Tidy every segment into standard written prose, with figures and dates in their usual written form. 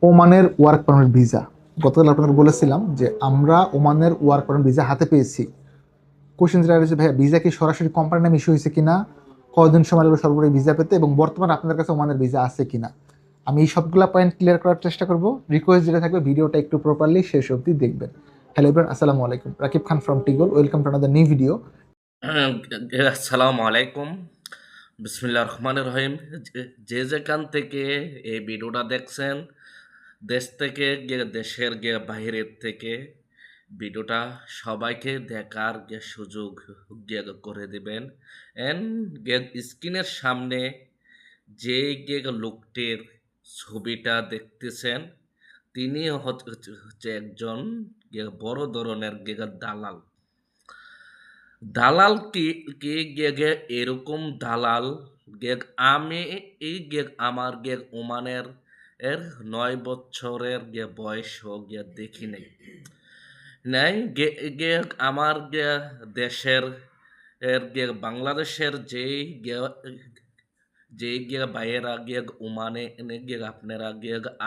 ওমানের work permit visa. গতকাল আপনাদের বলেছিলাম যে আমরা ওমানের ওয়ার্ক পারমিট ভিসা হাতে পেয়েছি। কোশ্চেন যেটা রয়েছে, ভাইয়া ভিসা কি সরাসরি কোম্পানির নামে ইস্যু হয়েছে কিনা, কয়দিন সময় লাগবে সর্বোচ্চ ভিসা পেতে, এবং বর্তমানে আপনাদের কাছে ওমানের ভিসা আছে কিনা। আমি এই সবগুলো পয়েন্ট ক্লিয়ার করার চেষ্টা করব। রিকোয়েস্ট যেটা থাকবে, ভিডিওটা একটু প্রপারলি শেষ অবধি দেখবেন। হ্যালো এভরিওয়ান, আসসালামু আলাইকুম। রাকিব খান ফ্রম টিগল, welcome to another new video. আসসালামু আলাইকুম। বিসমিল্লাহির রহমানির রহিম। যে যেখান থেকে এই ভিডিওটা দেখছেন, দেশ থেকে দেশের বাইরের থেকে ভিডিওটা সবাইকে দেখার সুযোগ করে দিবেন। এন্ড স্ক্রিনের সামনে যে লোকটির ছবিটা দেখতেছেন, তিনি হচ্ছে একজন বড় ধরনের দালাল। দালাল কি কি এরকম দালাল আমি এই আমার ওমানের 9 বছরের বয়স দেখি নাই নাই আমার দেশের বাংলাদেশের যে ভাইয়েরা ওমানে আপনারা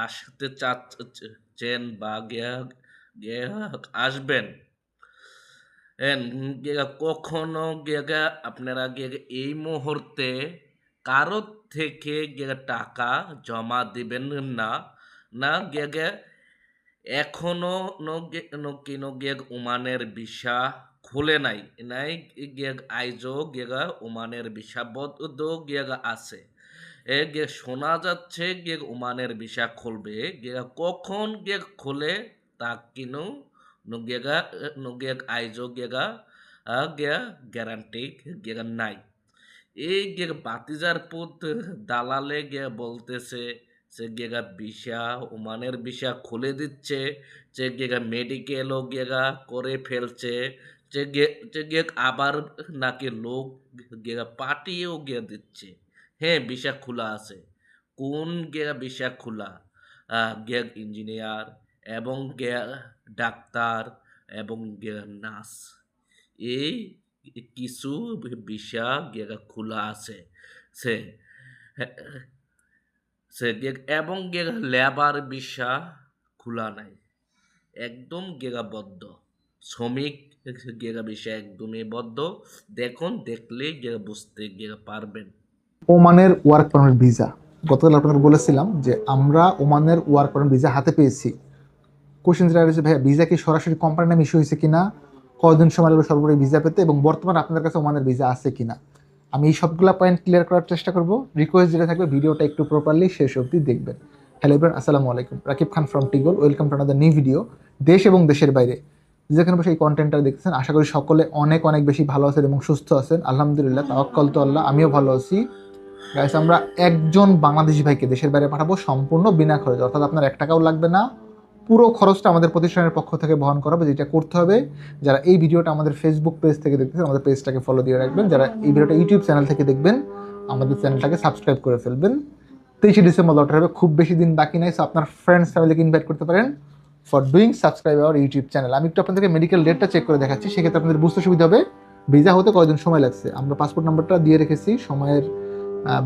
আসতে চাচ্ছেন বা আসবেন, কখনো আপনারা এই মুহূর্তে কারো থেকে টাকা জমা দিবেন না। না এখনো ওমানের ভিসা খুলে নাই নাই আইজো ওমানের ভিসা বদ্ধ আছে। শোনা যাচ্ছে ওমানের ভিসা খুলবে, কখন খুলে তা কিনো আইজো গ্যারান্টি নাই। এই বাতিজার পুত দালালে বলতেছে সে ভিসা ওমানের ভিসা খুলে দিচ্ছে, যে মেডিকেলও করে ফেলছে, যে আবার নাকি লোক পাঠিয়েও দিচ্ছে। হ্যাঁ, ভিসা খোলা আছে। কোন ভিসা খোলা? ইঞ্জিনিয়ার এবং ডাক্তার এবং নার্স, এই কিছু ভিসা খোলা আছে। সে সে এবং লেবার ভিসা খোলা নাই, একদম বদ্ধ। শ্রমিক ভিসা একদমই বদ্ধ। দেখুন, দেখলে বুঝতে পারবেন। ওমানের ওয়ার্ক পারমিট ভিসা। গতকাল আপনাদের বলেছিলাম যে আমরা ওমানের ওয়ার্ক পারমিট ভিসা হাতে পেয়েছি। কোশ্চেন যেটা রয়েছে, ভাইয়া ভিসা কি সরাসরি কোম্পানির নামে ইস্যু হয়েছে কিনা, কয়দিন সময় লাগবে সর্বোচ্চ ভিসা পেতে, এবং বর্তমানে আপনাদের কাছে ওমানের ভিসা আছে কিনা। আমি এই সবগুলো পয়েন্ট ক্লিয়ার করার চেষ্টা করব। রিকোয়েস্ট যেটা থাকবে, ভিডিওটা একটু প্রপারলি শেষ অবধি দেখবেন। হ্যালো এভরিওয়ান, আসসালামু আলাইকুম। রাকিব খান ফ্রম টিগল, welcome to another new video. দেশ এবং দেশের বাইরে যেখানে বসে এই কন্টেন্টটা দেখতেছেন, আশা করি সকলে অনেক অনেক বেশি ভালো আছেন এবং সুস্থ আছেন। আলহামদুলিল্লাহ, তাওয়াক্কাল তো আল্লাহ, আমিও ভালো আছি। গাইস, আমরা একজন বাংলাদেশি ভাইকে দেশের বাইরে পাঠাবো সম্পূর্ণ বিনা খরচে, অর্থাৎ আপনার 1 টাকাও লাগবে না। পুরো খরচটা আমাদের প্রতিষ্ঠানের পক্ষ থেকে বহন করা হবে। যেটা করতে হবে, যারা এই ভিডিওটা আমাদের ফেসবুক পেজ থেকে দেখতেছেন, আমাদের পেজটাকে ফলো দিয়ে রাখবেন। যারা এই ভিডিওটা ইউটিউব চ্যানেল থেকে দেখবেন, আমাদের চ্যানেলটাকে সাবস্ক্রাইব করে ফেলবেন। 23 ডিসেম্বর লটারি হবে, খুব বেশি দিন বাকি নাই। সো আপনার ফ্রেন্ডস ফ্যামিলিকে ইনভাইট করতে পারেন for doing subscribe our YouTube channel. আমি একটু আপনাদেরকে মেডিকেল ডেটটা চেক করে দেখাচ্ছি, সেক্ষেত্রে আপনাদের বুঝতে সুবিধা হবে ভিসা হতে কয়দিন সময় লাগছে। আমরা পাসপোর্ট নাম্বারটা দিয়ে রেখেছি সময়ের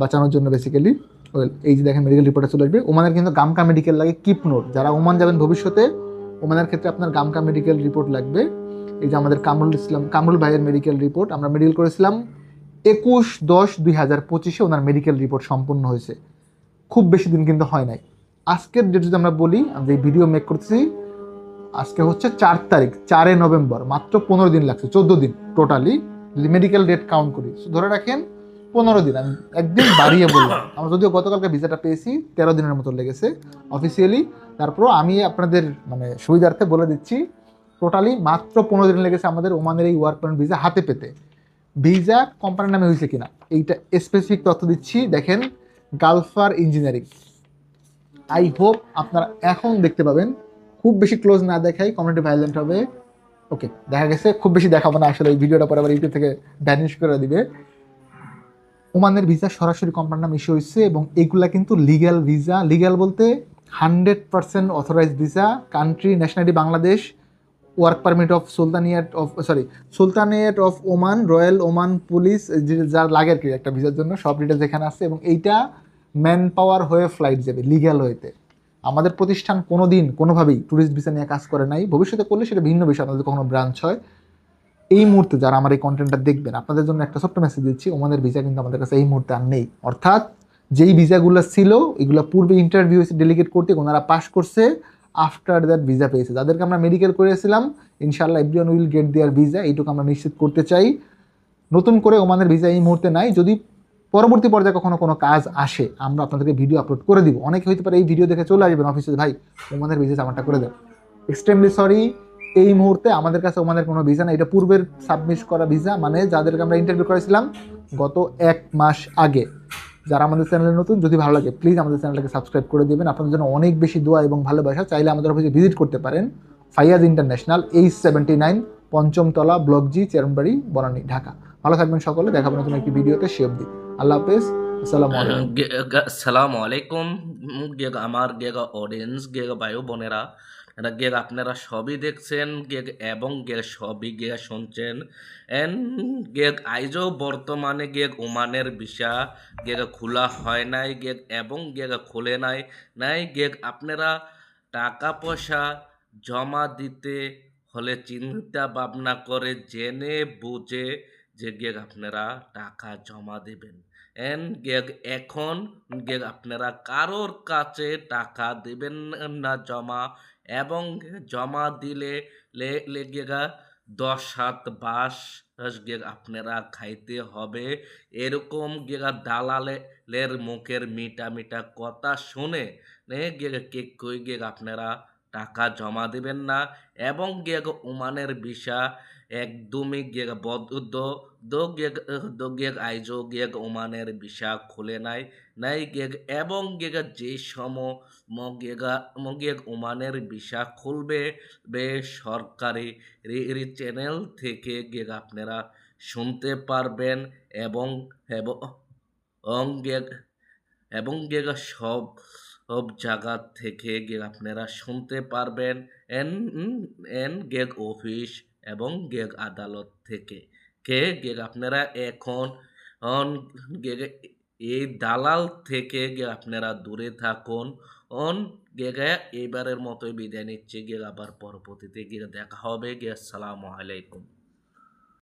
বাঁচানোর জন্য বেসিক্যালি। এই যে দেখেন, মেডিকেল রিপোর্টে চলে আসবে। ওমানের কিন্তু গামকা মেডিকেল লাগে, কিপনোর। যারা ওমান যাবেন ভবিষ্যতে, ওমানের ক্ষেত্রে আপনার গামকা মেডিকেল রিপোর্ট লাগবে। এই যে আমাদের কামরুল ভাইয়ের মেডিকেল রিপোর্ট, আমরা মেডিকেল করেছিলাম 21/10/2025 ওনার মেডিকেল রিপোর্ট সম্পূর্ণ হয়েছে। খুব বেশি দিন কিন্তু হয় নাই। আজকের ডেট যদি আমরা বলি, আমরা এই ভিডিও মেক করতেছি, আজকে হচ্ছে 4 তারিখ, 4 নভেম্বর। মাত্র 15 দিন লাগছে, 14 দিন টোটালি যদি মেডিকেল ডেট কাউন্ট করি। ধরে রাখেন 15 দিন, আমি একদিন বাড়িয়ে বললাম। আমরা যদিও গতকালকে ভিসাটা পেয়েছি, 13 দিনের মতো লেগেছে অফিসিয়ালি। তারপরও আমি আপনাদের সুবিধার্থে বলে দিচ্ছি, টোটালি মাত্র 15 দিন লেগেছে আমাদের ওমানের এই ওয়ার্ক পারমিট ভিসা হাতে পেতে। ভিসা কোম্পানির নামে হয়েছে কিনা এইটা স্পেসিফিক তথ্য দিচ্ছি। দেখেন, গালফার ইঞ্জিনিয়ারিং। আই হোপ আপনারা এখন দেখতে পাবেন। খুব বেশি ক্লোজ না দেখাই, কমিউনিটি ভায়োলেন্ট হবে। ওকে, দেখা গেছে খুব বেশি দেখাবো না আসলে, এই ভিডিওটা পরে আবার ইউটিউব থেকে ভ্যানিশ করে দিবে। ওমানের ভিসা সরাসরি কোম্পানির নাম ইস্যু হয়েছে, এবং এগুলা কিন্তু লিগ্যাল ভিসা। লিগ্যাল বলতে 100% authorize visa. Country nationality Bangladesh. Work permit of sultanate of Oman, royal Oman police, যা লাগে আর কি একটা ভিসার জন্য, সব ডিটেলস এখানে আছে। এবং এইটা ম্যান পাওয়ার হয়ে ফ্লাইট যাবে লিগ্যাল হইতে। আমাদের প্রতিষ্ঠান কোনোদিন কোনোভাবেই ট্যুরিস্ট ভিসা নিয়ে কাজ করে নাই, ভবিষ্যতে করলে সেটা ভিন্ন বিষয়, আপনাদের কখনো ব্রাঞ্চ হয়। এই মুহূর্তে যারা আমার এই কন্টেন্টটা দেখবেন, আপনাদের জন্য একটা ছোট্ট মেসেজ দিচ্ছি, ওমানের ভিসা কিন্তু আমাদের কাছে এই মুহূর্তে আর নেই। অর্থাৎ যেই ভিসাগুলো ছিল এগুলো পূর্বে ইন্টারভিউ হয়েছে ডেলিগেট করতে, ওনারা পাস করছে, আফটার দ্যাট ভিসা পেয়েছে। যাদেরকে আমরা মেডিকেল করেছিলাম, ইনশাআল্লাহ everyone will get their visa, এইটুকু আমরা নিশ্চিত করতে চাই। নতুন করে ওমানের ভিসা এই মুহূর্তে নাই। যদি পরবর্তী পর্যায়ে কখনো কোনো কাজ আসে, আমরা আপনাদেরকে ভিডিও আপলোড করে দিব। অনেকে হইতে পারে এই ভিডিও দেখে চলে আসবেন অফিসে, ভাই ওমানের ভিসা আমারটা করে দেন। এক্সট্রিমলি সরি, এই মুহূর্তে আমাদের কাছে ওমানের কোনো ভিসা না। এটা পূর্বের সাবমিট করা ভিসা, মানে যাদেরকে আমরা ইন্টারভিউ করেছিলাম গত 1 মাস আগে। যারা আমাদের চ্যানেলে নতুন, যদি ভালো লাগে প্লিজ আমাদের চ্যানেলটাকে সাবস্ক্রাইব করে দেবেন। আপনাদের জন্য অনেক বেশি দোয়া এবং ভালোবাসা। চাইলে আমাদের অফিসে ভিজিট করতে পারেন, ফাইয়াজ ইন্টারন্যাশনাল, H79, পঞ্চমতলা, ব্লক জি, চেরনবাড়ি, বনানী, ঢাকা। ভালো থাকবেন সকলে, দেখাবেন নতুন একটি ভিডিওতে। সে অবধি আল্লাহ হাফেজ, আসসালামু আলাইকুম। আসসালামু আলাইকুম। আমার অডিয়েন্স ভাই বোনেরা, এটা আপনারা সবই দেখছেন এবং সবই শুনছেন। এন আইজও বর্তমানে ওমানের ভিসা খোলা হয় নাই এবং খোলে নাই নাই আপনারা টাকা পয়সা জমা দিতে হলে চিন্তা ভাবনা করে জেনে বুঝে আপনারা টাকা জমা দেবেন। এখন আপনারা কারোর কাছে টাকা দেবেন না জমা, এবং জমা দিলে লেগেগা 10 হাত বাস আপনারা খাইতে হবে। এরকম দালালের মুখের মিটা মিটা কথা শুনে কে কই আপনারা টাকা জমা দিবেন না। এবং ওমানের ভিসা একদমই বদ্ধ দো আইজো ওমানের ভিসা খুলে নাই নাই এবং যে ওমানের ভিসা খুলবে সরকারি চ্যানেল থেকে আপনারা শুনতে পারবেন। এবং এবং এবং সব সব জায়গা থেকে আপনারা শুনতে পারবেন। এন এন অফিস এবং আদালত থেকে আপনারা এখন এই দালাল থেকে আপনারা দূরে থাকুন। অন এবারের মতোই বিদায় নিচ্ছে। আবার পরবর্তীতে দেখা হবে। আসসালামু আলাইকুম।